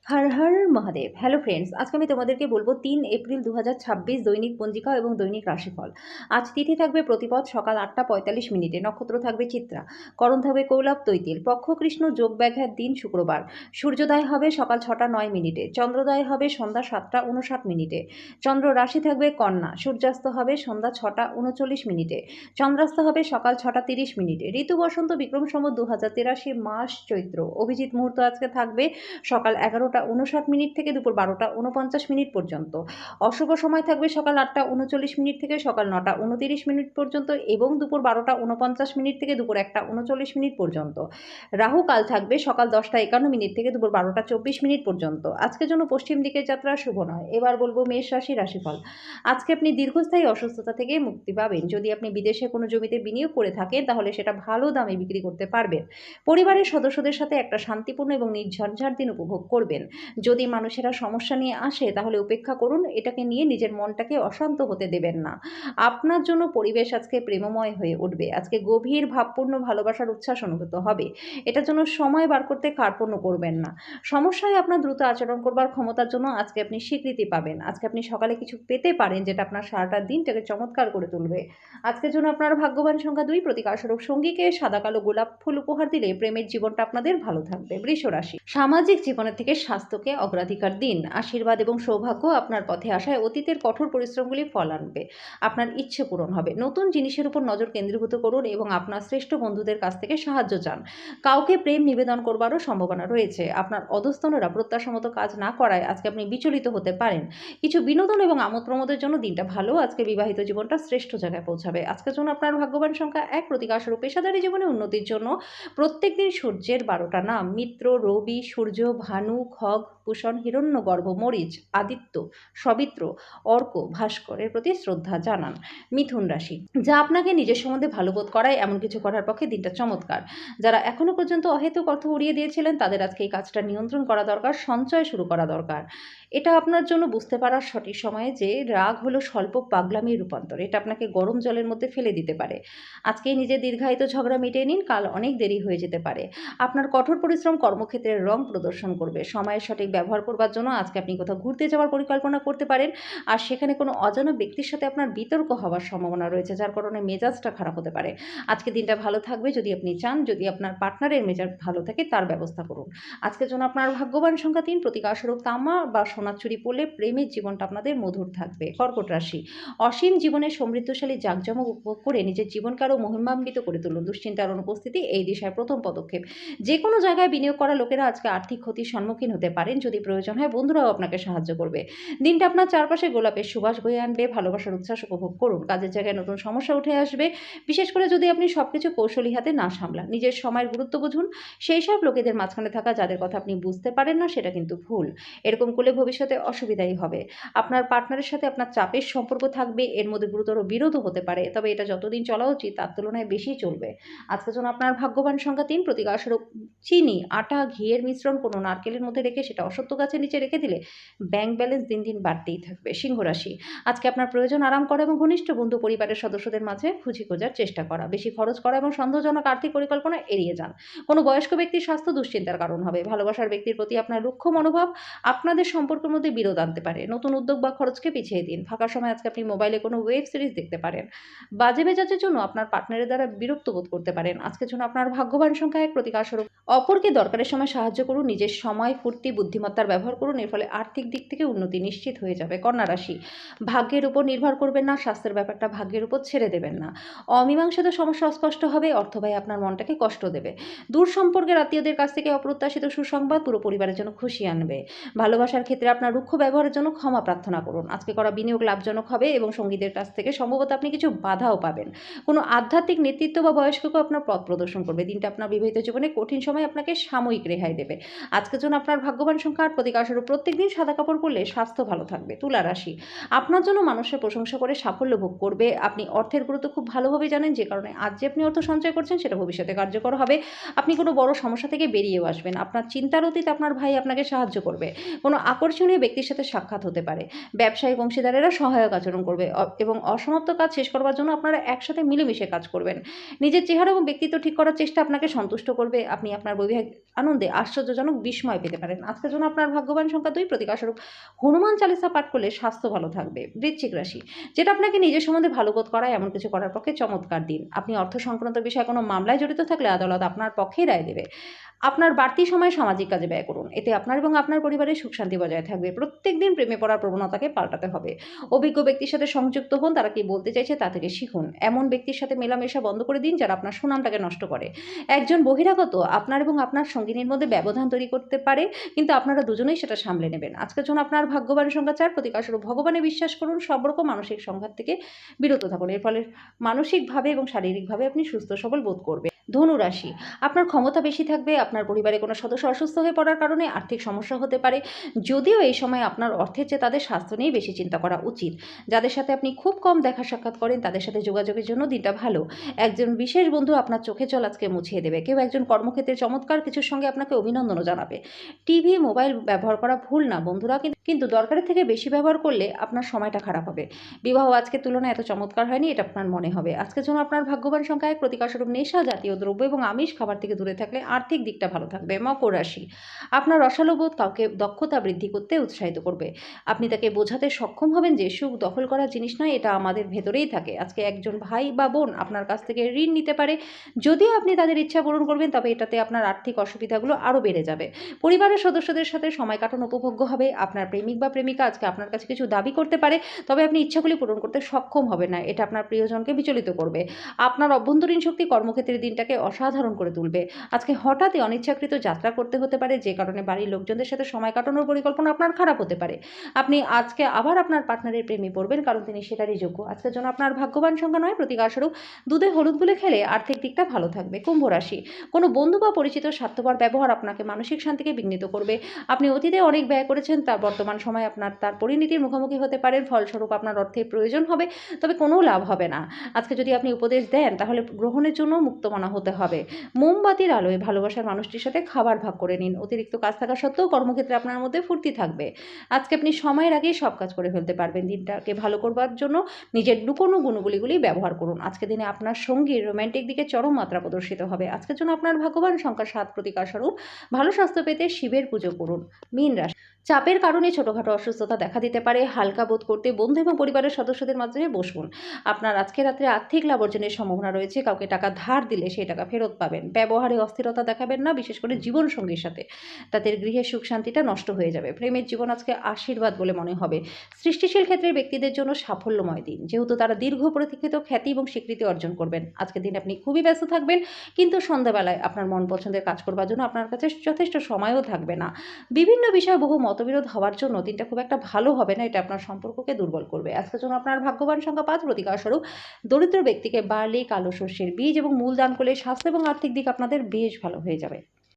Har Har Mahadev. Hello friends, আজকে আমি তোমাদেরকে বলবো ৩ এপ্রিল ২০২৬ দৈনিক পঞ্জিকা এবং দৈনিক রাশিফল। আজ তিথি থাকবে প্রতিপদ সকাল ৮টা ৪৫ মিনিটে, নক্ষত্র থাকবে চিত্রা, করণ থাকবে কৌলব তৈতিল, পক্ষ কৃষ্ণ, যোগ ব্যাঘাত, দিন শুক্রবার। সূর্যোদয় হবে সকাল ৬টা ৯ মিনিটে, চন্দ্রোদয় হবে সন্ধ্যা ৭টা ৫৯ মিনিটে, চন্দ্র রাশি থাকবে কন্যা, সূর্যাস্ত হবে সন্ধ্যা ৬টা ৩৯ মিনিটে, চন্দ্রাস্ত হবে সকাল ৬টা ৩০ মিনিটে। ঋতু বসন্ত, বিক্রম সম্বত ২০৮৩ মাস চৈত্র। অভিজিৎ মুহূর্ত আজকে থাকবে সকাল ১১টা ৫৯ মিনিট থেকে দুপুর ১২টা ৪৯ মিনিট পর্যন্ত। অশুভ সময় থাকবে সকাল ৮টা ৩৯ মিনিট থেকে সকাল ৯টা ২৯ মিনিট পর্যন্ত এবং দুপুর ১২টা ৪৯ মিনিট থেকে দুপুর ১টা ৩৯ মিনিট পর্যন্ত। রাহু কাল থাকবে সকাল ১০টা ৫১ মিনিট থেকে দুপুর ১২টা ২৪ মিনিট পর্যন্ত। আজকের জন্য পশ্চিম দিকের যাত্রা শুভ নয়। এবার বলবো মেষ রাশি রাশিফল। আজকে আপনি দীর্ঘস্থায়ী অসুস্থতা থেকে মুক্তি পাবেন। যদি আপনি বিদেশে কোনো জমিতে বিনিয়োগ করে থাকেন তাহলে সেটা ভালো দামে বিক্রি করতে পারবেন। পরিবারের সদস্যদের সাথে একটা শান্তিপূর্ণ এবং নির্ঝঞ্ঝাট দিন উপভোগ করবেন। যদি মানুষেরা সমস্যা নিয়ে আসে তাহলে উপেক্ষা করুন, এটাকে নিয়ে নিজের মনটাকে অশান্ত হতে দেবেন না। আপনার জন্য পরিবেশ আজকে প্রেমময় হয়ে উঠবে। আজকে গভীর ভাবপূর্ণ ভালোবাসার উচ্ছ্বাস অনুভূত হবে। এটার জন্য সময় বার করতে কার্পণ্য করবেন না। সমস্যায় আপনার দ্রুত আচরণ করবার ক্ষমতার জন্য আজকে আপনি স্বীকৃতি পাবেন। আজকে আপনি সকালে কিছু পেতে পারেন যেটা আপনার সারাটা দিনটাকে চমৎকার করে তুলবে। আজকের জন্য আপনার ভাগ্যবান সংখ্যা ২, প্রতিকারস্বরূপ সঙ্গীকে সাদা কালো গোলাপ ফুল উপহার দিলে প্রেমের জীবনটা আপনাদের ভালো থাকবে। বৃষ রাশি, সামাজিক জীবনের থেকে স্বাস্থ্যকে অগ্রাধিকার দিন। আশীর্বাদ এবং সৌভাগ্য আপনার পথে আসায় অতীতের কঠোর পরিশ্রমগুলি ফল আনবে। আপনার ইচ্ছে পূরণ হবে। নতুন জিনিসের উপর নজর কেন্দ্রীভূত করুন এবং আপনার শ্রেষ্ঠ বন্ধুদের কাছ থেকে সাহায্য চান। কাউকে প্রেম নিবেদন করবারও সম্ভাবনা রয়েছে। আপনার অধস্তনরা প্রত্যাশা মতো কাজ না করায় আজকে আপনি বিচলিত হতে পারেন। কিছু বিনোদন এবং আমোদ প্রমোদের জন্য দিনটা ভালো। আজকে বিবাহিত জীবনটা শ্রেষ্ঠ জায়গায় পৌঁছাবে। আজকের জন্য আপনার ভাগ্যবান সংখ্যা ১, প্রতিকারস্বরূপ পেশাদারী জীবনে উন্নতির জন্য প্রত্যেকদিন সূর্যের ১২টা নাম মিত্র, রবি, সূর্য, ভানু, খগ, পুষণ, হিরণ্যগর্ভ, মরিচ, আদিত্য, সবিত্র, অর্ক, ভাস্কর এর প্রতি শ্রদ্ধা জানান। মিথুন রাশি, যা আপনাকে নিজের সম্বন্ধে ভালো বোধ করায় এমন কিছু করার পক্ষে দিনটা চমৎকার। যারা এখনো পর্যন্ত অহেতুক অর্থ উড়িয়ে দিয়েছিলেন তাদের আজকে এই কাজটা নিয়ন্ত্রণ করা দরকার, সঞ্চয় শুরু করা দরকার। এটা আপনার জন্য বুঝতে পারার সঠিক সময়ে যে রাগ হলো স্বল্প পাগলামির রূপান্তর। এটা আপনাকে গরম জলের মধ্যে ফেলে দিতে পারে। আজকেই নিজের দীর্ঘায়িত ঝগড়া মিটিয়ে নিন, কাল অনেক দেরি হয়ে যেতে পারে। আপনার কঠোর পরিশ্রম কর্মক্ষেত্রের রং প্রদর্শন করবে। সময়ের সঠিক ব্যবহার করবার জন্য আজকে আপনি কোথাও ঘুরতে যাওয়ার পরিকল্পনা করতে পারেন। আর সেখানে কোনো অজানা ব্যক্তির সাথে আপনার বিতর্ক হওয়ার সম্ভাবনা রয়েছে, যার কারণে মেজাজটা খারাপ হতে পারে। আজকে দিনটা ভালো থাকবে যদি আপনি চান। যদি আপনার পার্টনারের মেজাজ ভালো থাকে তার ব্যবস্থা করুন। আজকের জন্য আপনার ভাগ্যবান সংখ্যা ৩, প্রতিকারস্বরূপ তামা বা সোনার চুড়ি পরলে প্রেমের জীবনটা আপনাদের মধুর থাকবে। কর্কট রাশি, অসীম জীবনের সমৃদ্ধশালী জাঁকজমক উপভোগ করে নিজের জীবনকে আরও মহিমান্বিত করে তুলুন। দুশ্চিন্তার অনুপস্থিতি এই দিশায় প্রথম পদক্ষেপ। যে কোনো জায়গায় বিনিয়োগ করা লোকেরা আজকে আর্থিক ক্ষতির সম্মুখীন হতে পারেন। যদি প্রয়োজন হয় বন্ধুরাও আপনাকে সাহায্য করবে। দিনটা আপনার চারপাশে গোলাপের সুবাস বয়ে আনবে। ভালোবাসার উচ্ছ্বাস উপভোগ করুন। কাজের জায়গায় নতুন সমস্যা উঠে আসবে, বিশেষ করে যদি আপনি সবকিছু কৌশলী হাতে না সামলান। নিজের সময়ের গুরুত্ব বুঝুন। সেই সব লোকেদের মাঝখানে থাকা যাদের কথা আপনি বুঝতে পারেন না সেটা কিন্তু ভুল। এরকম করলে ভবিষ্যতে অসুবিধাই হবে। আপনার পার্টনারের সাথে আপনার চাপের সম্পর্ক থাকবে, এর মধ্যে গুরুতর বিরোধও হতে পারে, তবে এটা যতদিন চলা উচিত তার তুলনায় বেশি চলবে। আজকের জন্য আপনার ভাগ্যবান সংখ্যা ৩, প্রতিকারস্বরূপ চিনি, আটা, ঘিয়ের মিশ্রণ কোনো নারকেলের মধ্যে রেখে সেটা অশ্বত্থ গাছের নিচে রেখে দিলে ব্যাংক ব্যালেন্স দিন দিন বাড়তেই থাকবে। সিংহ রাশি, আজকে আপনার প্রয়োজন আরাম করা এবং ঘনিষ্ঠ বন্ধু পরিবারের সদস্যদের মাঝে খুঁজি খোঁজার চেষ্টা করা। বেশি খরচ করা এবং সন্দেহজনক আর্থিক পরিকল্পনা এড়িয়ে যান। কোনো বয়স্ক ব্যক্তির স্বাস্থ্য দুশ্চিন্তার কারণ হবে। ভালোবাসার ব্যক্তির প্রতি আপনার রুক্ষ মনোভাব আপনাদের সম্পর্কের মধ্যে বিরোধ আনতে পারে। নতুন উদ্যোগ বা খরচকে পিছিয়ে দিন। ফাঁকা সময় আজকে আপনি মোবাইলে কোনো ওয়েব সিরিজ দেখতে পারেন। বাজে মেজাজের জন্য আপনার পার্টনারের দ্বারা বিরক্ত বোধ করতে পারেন। আজকের জন্য আপনার ভাগ্যবান সংখ্যা ১, প্রতিকারস্বরূপ অপরকে দরকারের সময় সাহায্য করুন। নিজের সময় ফুর্তি বুদ্ধিমত্তার ব্যবহার করুন, এর ফলে আর্থিক দিক থেকে উন্নতি নিশ্চিত হয়ে যাবে। কন্যা রাশি, ভাগ্যের উপর নির্ভর করবেন না, স্বাস্থ্যের ব্যাপারটা ভাগ্যের উপর ছেড়ে দেবেন না। অমীমাংসিত সমস্যা অস্পষ্ট হবে, অর্থব্যয় আপনার মনটাকে কষ্ট দেবে। দূর সম্পর্কের আত্মীয়দের কাছ থেকে অপ্রত্যাশিত সুসংবাদ পুরো পরিবারের জন্য খুশি আনবে। ভালোবাসার ক্ষেত্রে আপনার রুক্ষ ব্যবহারের জন্য ক্ষমা প্রার্থনা করুন। আজকে করা বিনিয়োগ লাভজনক হবে এবং সঙ্গীদের কাছ থেকে সম্ভবত আপনি কিছু বাধাও পাবেন। কোনো আধ্যাত্মিক নেতৃত্ব বা বয়স্ককেও আপনার পথ প্রদর্শন করবে। দিনটা আপনার বিবাহিত জীবনে কঠিন সময় আপনাকে সাময়িক রেহাই দেবে। আজকের জন্য আপনার ভাগ্যবান সংখ্যা ৮, প্রতিকারস্বরূপ প্রত্যেকদিন সাদা কাপড় পরলে স্বাস্থ্য ভালো থাকবে। তুলা রাশি, আপনার জন্য মানুষের প্রশংসা করে সাফল্য ভোগ করবে। আপনি অর্থের গুরুত্ব খুব ভালোভাবে জানেন, যে কারণে আজ যে আপনি অর্থ সঞ্চয় করছেন সেটা ভবিষ্যতে কার্যকর হবে। আপনি কোনো বড় সমস্যা থেকে বেরিয়েও আসবেন। আপনার চিন্তার অতীত আপনার ভাই আপনাকে সাহায্য করবে। কোনো আকর্ষণীয় ব্যক্তির সাথে সাক্ষাৎ হতে পারে। ব্যবসায়িক অংশীদারেরা সহায়ক আচরণ করবে এবং অসমাপ্ত কাজ শেষ করবার জন্য আপনারা একসাথে মিলেমিশে কাজ করবেন। নিজের চেহারা এবং ব্যক্তিত্ব ঠিক করার চেষ্টা আপনাকে সন্তুষ্ট করবে। আপনি আপনার বৈবাহিক আনন্দে আশ্চর্যজনক বিস্ময় পেতে পারেন। পারেন। আজকের জন্য আপনার ভাগ্যবান সংখ্যা 2, প্রতিকারস্বরূপ হনুমান চালিসা পাঠ করলে স্বাস্থ্য ভালো থাকবে। বৃশ্চিক রাশি, যেটা আপনাকে নিজের সম্বন্ধে ভালো বোধ করায় এমন কিছু করার পক্ষে চমৎকার দিন। আপনি অর্থ সংক্রান্ত বিষয়ে কোনো মামলায় জড়িত থাকলে আদালত আপনার পক্ষেই রায় দেবে। আপনার বাড়তি সময় সামাজিক কাজে ব্যয় করুন। এতে আপনার এবং আপনার পরিবারের সুখ শান্তি বজায় থাকবে। প্রত্যেকদিন প্রেমে পড়ার প্রবণতাকে পাল্টাতে হবে। অভিজ্ঞ ব্যক্তির সাথে সংযুক্ত হন, তারা কি বলতে চাইছে তা থেকে শিখুন। এমন ব্যক্তির সাথে মেলামেশা বন্ধ করে দিন যারা আপনার সুনামটাকে নষ্ট করে। একজন বহিরাগত আপনার এবং আপনার সঙ্গিনীর মধ্যে ব্যবধান তৈরি করতে পারে, কিন্তু আপনারা দুজনেই সেটা সামলে নেবেন। আজকের জন্য আপনার ভাগ্যবান সংখ্যা 4, প্রতিকারস্বরূপ ভগবানে বিশ্বাস করুন। সব রকম মানসিক সংঘাত থেকে বিরত থাকুন। এর ফলে মানসিকভাবে এবং শারীরিকভাবে আপনি সুস্থ সবল বোধ করবেন। ধনু রাশি, আপনার ক্ষমতা বেশি থাকবে। আপনার পরিবারে কোনো সদস্য অসুস্থ হয়ে পড়ার কারণে আর্থিক সমস্যা হতে পারে। যদিও এই সময় আপনার অর্থের চেয়ে তাদের স্বাস্থ্য নিয়ে বেশি চিন্তা করা উচিত। যাদের সাথে আপনি খুব কম দেখা সাক্ষাৎ করেন তাদের সাথে যোগাযোগের জন্য দিনটা ভালো। একজন বিশেষ বন্ধু আপনার চোখের জল আজকে মুছিয়ে দেবে। কেউ একজন কর্মক্ষেত্রে চমৎকার কিছুর সঙ্গে আপনাকে অভিনন্দনও জানাবে। টিভি, মোবাইল ব্যবহার করা ভুল না বন্ধুরা, কিন্তু দরকারের থেকে বেশি ব্যবহার করলে আপনার সময়টা খারাপ হবে। বিবাহ আজকের তুলনায় এত চমৎকার হয়নি, এটা আপনার মনে হবে। আজকের জন্য আপনার ভাগ্যবান সংখ্যা 1, প্রতিকারস্বরূপ নেশা জাতীয় দ্রব্য এবং আমিষ খাবার থেকে দূরে থাকলে আর্থিক দিকটা ভালো থাকবে। মকর রাশি, আপনার রসালোবোধ কাউকে দক্ষতা বৃদ্ধি করতে উৎসাহিত করবে। আপনি তাকে বোঝাতে সক্ষম হবেন যে সুখ দখল করার জিনিস নয়, এটা আমাদের ভেতরেই থাকে। আজকে একজন ভাই বা বোন আপনার কাছ থেকে ঋণ নিতে পারে। যদিও আপনি তাদের ইচ্ছা পূরণ করবেন, তবে এটাতে আপনার আর্থিক অসুবিধাগুলো আরও বেড়ে যাবে। পরিবারের সদস্যদের সাথে সময় কাটানো উপভোগ্য হবে। আপনার প্রেমিক বা প্রেমিকা আজকে আপনার কাছে কিছু দাবি করতে পারে, তবে আপনি ইচ্ছাগুলি পূরণ করতে সক্ষম হবেন না। এটা আপনার প্রিয়জনকে বিচলিত করবে। আপনার অভ্যন্তরীণ শক্তি কর্মক্ষেত্রের দিনটাকে অসাধারণ করে তুলবে। আজকে হঠাৎই অনিচ্ছাকৃত যাত্রা করতে হতে পারে, যে কারণে বাড়ির লোকজনদের সাথে সময় কাটানোর পরিকল্পনা আপনার খারাপ হতে পারে। আপনি আজকে আবার আপনার পার্টনারের প্রেমে পড়বেন, কারণ তিনি সেটারই যোগ্য। আজকের জন্য আপনার ভাগ্যবান সংখ্যা 9, প্রতিকারস্বরূপ দুধে হলুদ গুলে খেলে আর্থিক দিকটা ভালো থাকবে। কুম্ভ রাশি, কোনো বন্ধু বা পরিচিত স্বার্থপর ব্যবহার আপনাকে মানসিক শান্তিকে বিঘ্নিত করবে। আপনি অতীতে অনেক ব্যয় করেছেন, তা বর্তমান সময় আপনার তার পরিণতির মুখোমুখি হতে পারেন। ফলস্বরূপ আপনার অর্থের প্রয়োজন হবে, তবে কোনো লাভ হবে না। আজকে যদি আপনি উপদেশ দেন তাহলে গ্রহণের জন্য মুক্তমনা হতে হবে। মোমবাতির আলোয় ভালোবাসার মানুষটির সাথে খাবার ভাগ করে নিন। অতিরিক্ত কাজ থাকা সত্ত্বেও কর্মক্ষেত্রে আপনার মধ্যে ফুর্তি থাকবে। আজকে আপনি সময়ের আগেই সব কাজ করে ফেলতে পারবেন। দিনটাকে ভালো করবার জন্য নিজের লুকোনো গুণগুলিগুলি ব্যবহার করুন। আজকে দিনে আপনার সঙ্গীর রোম্যান্টিক দিকে চরম মাত্রা প্রদর্শিত হবে। আজকের জন্য আপনার ভাগ্যবান সংখ্যা 7, প্রতিকারস্বরূপ ভালো স্বাস্থ্য পেতে শিবের পুজো করুন। মীন রাশি, চাপের কারণে ছোটখাটো অসুস্থতা দেখা দিতে পারে। হালকা বোধ করতে বন্ধু এবং পরিবারের সদস্যদের মাঝে বসুন। আপনার আজকে রাত্রে আর্থিক লাভ অর্জনের সম্ভাবনা রয়েছে। কাউকে টাকা ধার দিলে সেই টাকা ফেরত পাবেন। ব্যবহারে অস্থিরতা দেখাবেন না, বিশেষ করে জীবনসঙ্গীর সাথে। তাদের গৃহের সুখ শান্তিটা নষ্ট হয়ে যাবে। প্রেমের জীবন আজকে আশীর্বাদ বলে মনে হবে। সৃষ্টিশীল ক্ষেত্রের ব্যক্তিদের জন্য সাফল্যময় দিন, যেহেতু তারা দীর্ঘ প্রতীক্ষিত খ্যাতি এবং স্বীকৃতি অর্জন করবেন। আজকের দিন আপনি খুবই ব্যস্ত থাকবেন, কিন্তু সন্ধ্যাবেলায় আপনার মন পছন্দের কাজ করবার জন্য আপনার কাছে যথেষ্ট সময়ও থাকবে না। বিভিন্ন বিষয়ে বহু মতবিরোধ হওয়ার জন্য দিনটা খুব একটা ভালো হবে না, এটা আপনার সম্পর্ককে দুর্বল করবে। আজকের জন্য আপনার ভাগ্যবান সংখ্যা 5, প্রতিকারস্বরূপ দরিদ্র ব্যক্তিকে বার্লি, কালো সর্ষের বীজ এবং মূল দান করলে স্বাস্থ্য এবং আর্থিক দিক আপনাদের বেশ ভালো হয়ে যাবে।